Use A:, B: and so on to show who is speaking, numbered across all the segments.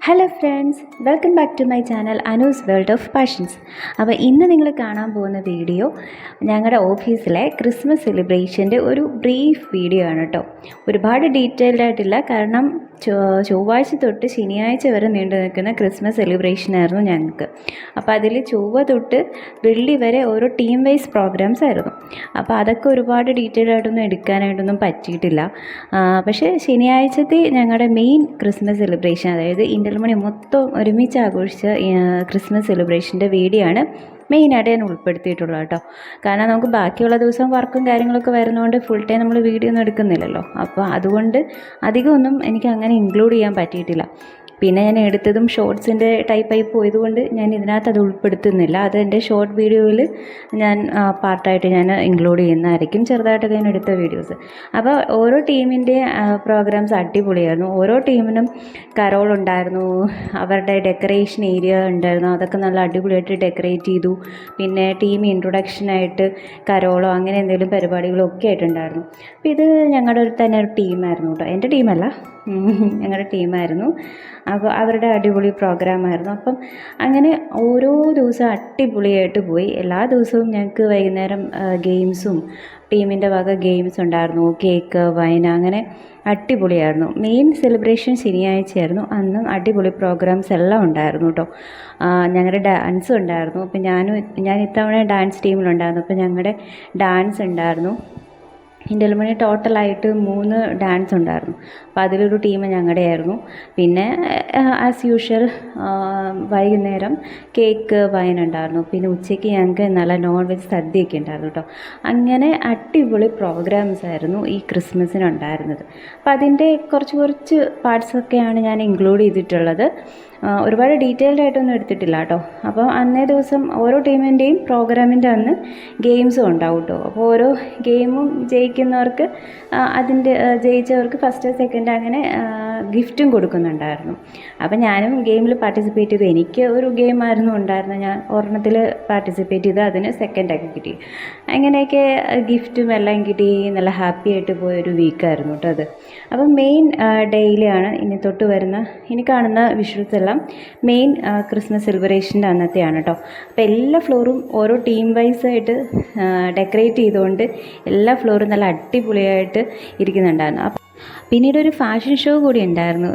A: Hello friends, welcome back to my channel Anu's world of passions. അപ്പോൾ ഇന്ന് നിങ്ങൾ കാണാൻ പോകുന്ന വീഡിയോ ഞങ്ങളുടെ ഓഫീസിലെ ക്രിസ്മസ് സെലിബ്രേഷൻ്റെ ഒരു ബ്രീഫ് വീഡിയോ ആണ് കേട്ടോ. ഒരുപാട് ഡീറ്റെയിൽഡ് ആയിട്ടില്ല, കാരണം ചൊവ്വാഴ്ച തൊട്ട് ശനിയാഴ്ച വരെ നീണ്ടു നിൽക്കുന്ന ക്രിസ്മസ് സെലിബ്രേഷനായിരുന്നു ഞങ്ങൾക്ക്. അപ്പോൾ അതിൽ ചൊവ്വ തൊട്ട് വെള്ളി വരെ ഓരോ ടീം വൈസ് പ്രോഗ്രാംസ് ആയിരുന്നു. അപ്പോൾ അതൊക്കെ ഒരുപാട് ഡീറ്റെയിൽഡ് ആയിട്ടൊന്നും എടുക്കാനായിട്ടൊന്നും പറ്റിയിട്ടില്ല. പക്ഷേ ശനിയാഴ്ചത്തെ ഞങ്ങളുടെ മെയിൻ ക്രിസ്മസ് സെലിബ്രേഷൻ, അതായത് ഇന്റൽമണി മൊത്തം ഒരുമിച്ച് ആഘോഷിച്ച ക്രിസ്മസ് സെലിബ്രേഷൻ്റെ വീഡിയോ ആണ് മെയിനായിട്ട് ഞാൻ ഉൾപ്പെടുത്തിയിട്ടുള്ളത് കേട്ടോ. കാരണം നമുക്ക് ബാക്കിയുള്ള ദിവസം വർക്കും കാര്യങ്ങളൊക്കെ വരുന്നതുകൊണ്ട് ഫുൾ ടൈം നമ്മൾ വീഡിയോ ഒന്നും എടുക്കുന്നില്ലല്ലോ. അപ്പോൾ അതുകൊണ്ട് അധികമൊന്നും എനിക്ക് അങ്ങനെ ഇൻക്ലൂഡ് ചെയ്യാൻ പറ്റിയിട്ടില്ല. പിന്നെ ഞാൻ എടുത്തതും ഷോർട്സിൻ്റെ ടൈപ്പായി പോയതുകൊണ്ട് ഞാൻ ഇതിനകത്ത് അത് ഉൾപ്പെടുത്തുന്നില്ല. അത് എൻ്റെ ഷോർട്ട് വീഡിയോയിൽ ഞാൻ പാർട്ടായിട്ട് ഞാൻ ഇൻക്ലൂഡ് ചെയ്യുന്നതായിരിക്കും, ചെറുതായിട്ടൊക്കെ ഞാൻ എടുത്ത വീഡിയോസ്. അപ്പോൾ ഓരോ ടീമിൻ്റെ പ്രോഗ്രാംസ് അടിപൊളിയായിരുന്നു. ഓരോ ടീമിനും കരോൾ ഉണ്ടായിരുന്നു, അവരുടെ ഡെക്കറേഷൻ ഏരിയ ഉണ്ടായിരുന്നു, അതൊക്കെ നല്ല അടിപൊളിയായിട്ട് ഡെക്കറേറ്റ് ചെയ്തു. പിന്നെ ടീം ഇൻട്രൊഡക്ഷനായിട്ട് കരോളോ അങ്ങനെ എന്തെങ്കിലും പരിപാടികളോ ഒക്കെ ആയിട്ടുണ്ടായിരുന്നു. അപ്പോൾ ഇത് ഞങ്ങളുടെ തന്നെ ഒരു ടീമായിരുന്നു കേട്ടോ, എൻ്റെ ടീമല്ല, ഞങ്ങളുടെ ടീമായിരുന്നു. അപ്പോൾ അവരുടെ അടിപൊളി പ്രോഗ്രാമായിരുന്നു. അപ്പം അങ്ങനെ ഓരോ ദിവസവും അടിപൊളിയായിട്ട് പോയി. എല്ലാ ദിവസവും ഞങ്ങൾക്ക് വൈകുന്നേരം ഗെയിംസും ടീമിൻ്റെ വക ഗെയിംസ് ഉണ്ടായിരുന്നു, കേക്ക്, വൈൻ, അങ്ങനെ അടിപൊളിയായിരുന്നു. മെയിൻ സെലിബ്രേഷൻ ശനിയാഴ്ചയായിരുന്നു. അന്നും അടിപൊളി പ്രോഗ്രാംസ് എല്ലാം ഉണ്ടായിരുന്നു കേട്ടോ. ഞങ്ങളുടെ ഡാൻസ് ഉണ്ടായിരുന്നു. അപ്പം ഞാൻ ഇത്തവണ ഡാൻസ് ടീമിലുണ്ടായിരുന്നു. അപ്പം ഞങ്ങളുടെ ഡാൻസ് ഉണ്ടായിരുന്നു. ഇന്റൽമണി ടോട്ടലായിട്ട് 3 ഡാൻസ് ഉണ്ടായിരുന്നു. അപ്പോൾ അതിലൊരു ടീം ഞങ്ങളുടെ ആയിരുന്നു. പിന്നെ ആസ് യൂഷ്വൽ വൈകുന്നേരം കേക്ക്, വൈൻ ഉണ്ടായിരുന്നു. പിന്നെ ഉച്ചയ്ക്ക് ഞങ്ങൾക്ക് നല്ല നോൺ വെജ് സദ്യയൊക്കെ ഉണ്ടായിരുന്നു കേട്ടോ. അങ്ങനെ അടിപൊളി പ്രോഗ്രാംസ് ആയിരുന്നു ഈ ക്രിസ്മസിനുണ്ടായിരുന്നത്. അപ്പോൾ അതിൻ്റെ കുറച്ച് പാർട്സൊക്കെയാണ് ഞാൻ ഇൻക്ലൂഡ് ചെയ്തിട്ടുള്ളത്. ഒരുപാട് ഡീറ്റെയിൽഡ് ആയിട്ടൊന്നും എടുത്തിട്ടില്ല കേട്ടോ. അപ്പോൾ അന്നേ ദിവസം ഓരോ ടീമിൻ്റെയും പ്രോഗ്രാമിൻ്റെ അന്ന് ഗെയിംസും ഉണ്ടാവും കേട്ടോ. അപ്പോൾ ഓരോ ഗെയിമും ജയിക്കുന്നവർക്ക് ജയിച്ചവർക്ക് ഫസ്റ്റ്, സെക്കൻഡ് അങ്ങനെ ഗിഫ്റ്റും കൊടുക്കുന്നുണ്ടായിരുന്നു. അപ്പോൾ ഞാനും ഗെയിമിൽ പാർട്ടിസിപ്പേറ്റ് ചെയ്തു. എനിക്ക് ഒരു ഗെയിമായിരുന്നു ഉണ്ടായിരുന്നത്, ഞാൻ ഒരെണ്ണത്തിൽ പാർട്ടിസിപ്പേറ്റ് ചെയ്ത് അതിന് സെക്കൻഡൊക്കെ കിട്ടി. അങ്ങനെയൊക്കെ ഗിഫ്റ്റും എല്ലാം കിട്ടി. നല്ല ഹാപ്പി ആയിട്ട് പോയൊരു വീക്കായിരുന്നു കേട്ടോ അത്. അപ്പം മെയിൻ ഡേയിലാണ് ഇനി കാണുന്ന വിഷ്വൽസ് എല്ലാം മെയിൻ ക്രിസ്മസ് സെലിബ്രേഷൻ്റെ അന്നത്തെയാണ് കേട്ടോ. അപ്പോൾ എല്ലാ ഫ്ലോറും ഓരോ ടീം വൈസായിട്ട് ഡെക്കറേറ്റ് ചെയ്തുകൊണ്ട് എല്ലാ ഫ്ലോറും നല്ല അടിപൊളിയായിട്ട് ഇരിക്കുന്നുണ്ടായിരുന്നു. പിന്നീട് ഒരു ഫാഷൻ ഷോ കൂടി ഉണ്ടായിരുന്നു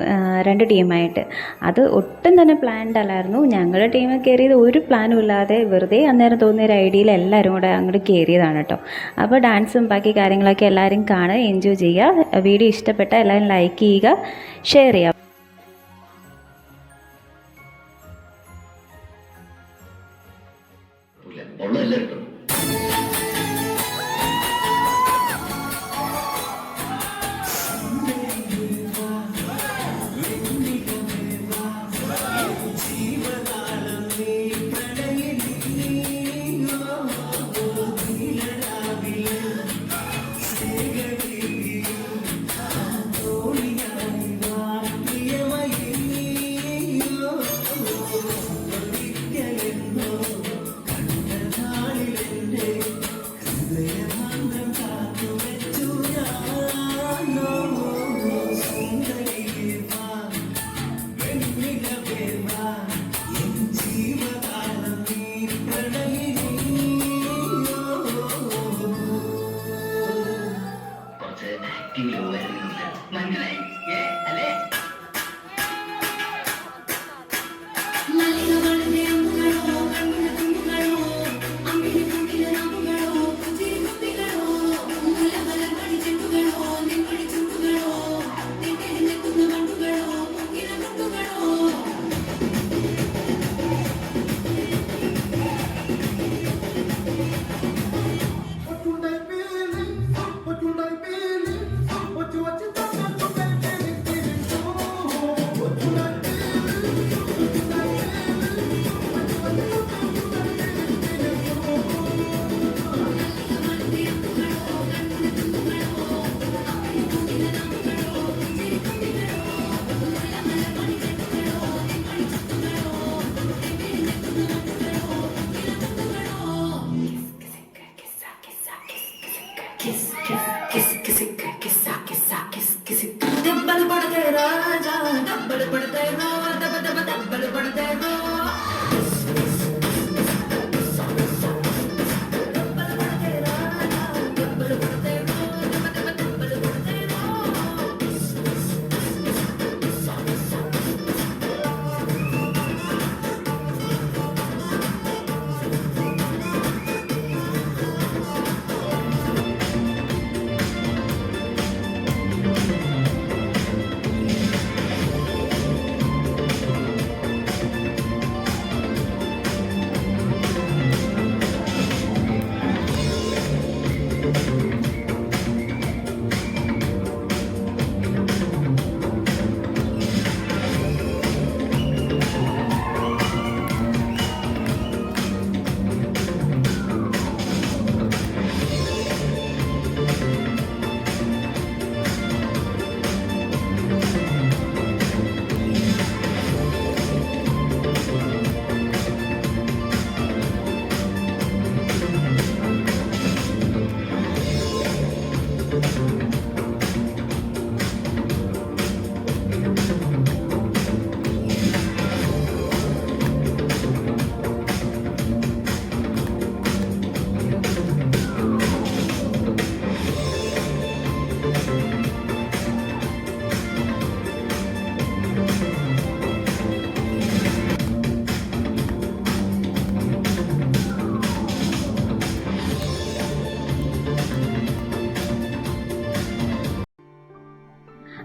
A: 2 ടീമായിട്ട്. അത് ഒട്ടും തന്നെ പ്ലാൻഡ് അല്ലായിരുന്നു. ഞങ്ങളുടെ ടീം കയറിയത് ഒരു പ്ലാനും ഇല്ലാതെ വെറുതെ അന്നേരം തോന്നിയ ഒരു ഐഡിയയിൽ എല്ലാവരും കൂടെ അങ്ങോട്ട് കയറിയതാണ് കേട്ടോ. അപ്പോൾ ഡാൻസും ബാക്കി കാര്യങ്ങളൊക്കെ എല്ലാവരും കാണുക, എൻജോയ് ചെയ്യുക. വീഡിയോ ഇഷ്ടപ്പെട്ടാൽ എല്ലാവരും ലൈക്ക് ചെയ്യുക, ഷെയർ ചെയ്യുക.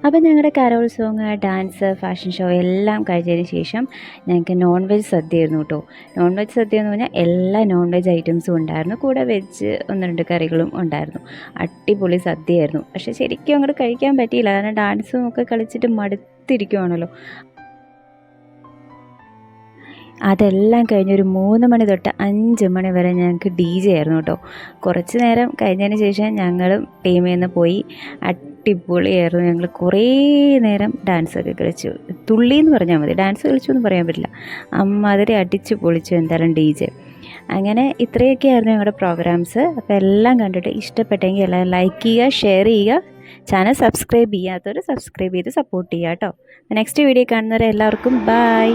A: അപ്പോൾ ഞങ്ങളുടെ കലോത്സവങ്ങൾ, ഡാൻസ്, ഫാഷൻ ഷോ എല്ലാം കഴിഞ്ഞതിന് ശേഷം ഞങ്ങൾക്ക് നോൺ വെജ് സദ്യയായിരുന്നു കേട്ടോ. നോൺ വെജ് സദ്യ എന്ന് പറഞ്ഞാൽ എല്ലാ നോൺ വെജ് ഐറ്റംസും ഉണ്ടായിരുന്നു, കൂടെ വെജ് 1-2 കറികളും ഉണ്ടായിരുന്നു. അടിപൊളി സദ്യയായിരുന്നു. പക്ഷേ ശരിക്കും അങ്ങോട്ട് കഴിക്കാൻ പറ്റിയില്ല, കാരണം ഡാൻസും ഒക്കെ കളിച്ചിട്ട് മടുത്തിരിക്കുവാണല്ലോ. അതെല്ലാം കഴിഞ്ഞൊരു 3 മണി തൊട്ട് 5 മണി വരെ ഞങ്ങൾക്ക് DJ ആയിരുന്നു കേട്ടോ. കുറച്ച് നേരം കഴിഞ്ഞതിന് ശേഷം ഞങ്ങളും ടീമിൽ നിന്ന് പോയി. അടിപൊളിയായിരുന്നു. ഞങ്ങൾ കുറേ നേരം ഡാൻസൊക്കെ കളിച്ചു. തുള്ളി എന്ന് പറഞ്ഞാൽ മതി, ഡാൻസ് കളിച്ചു എന്ന് പറയാൻ പറ്റില്ല. അമ്മാതിരി അടിച്ചു പൊളിച്ചു എന്തായാലും DJ. അങ്ങനെ ഇത്രയൊക്കെയായിരുന്നു ഞങ്ങളുടെ പ്രോഗ്രാംസ്. അപ്പോൾ എല്ലാം കണ്ടിട്ട് ഇഷ്ടപ്പെട്ടെങ്കിൽ എല്ലാവരും ലൈക്ക് ചെയ്യുക, ഷെയർ ചെയ്യുക, ചാനൽ സബ്സ്ക്രൈബ് ചെയ്യാത്തവർ സബ്സ്ക്രൈബ് ചെയ്ത് സപ്പോർട്ട് ചെയ്യുക കേട്ടോ. നെക്സ്റ്റ് വീഡിയോ കാണുന്നവരെ എല്ലാവർക്കും ബൈ.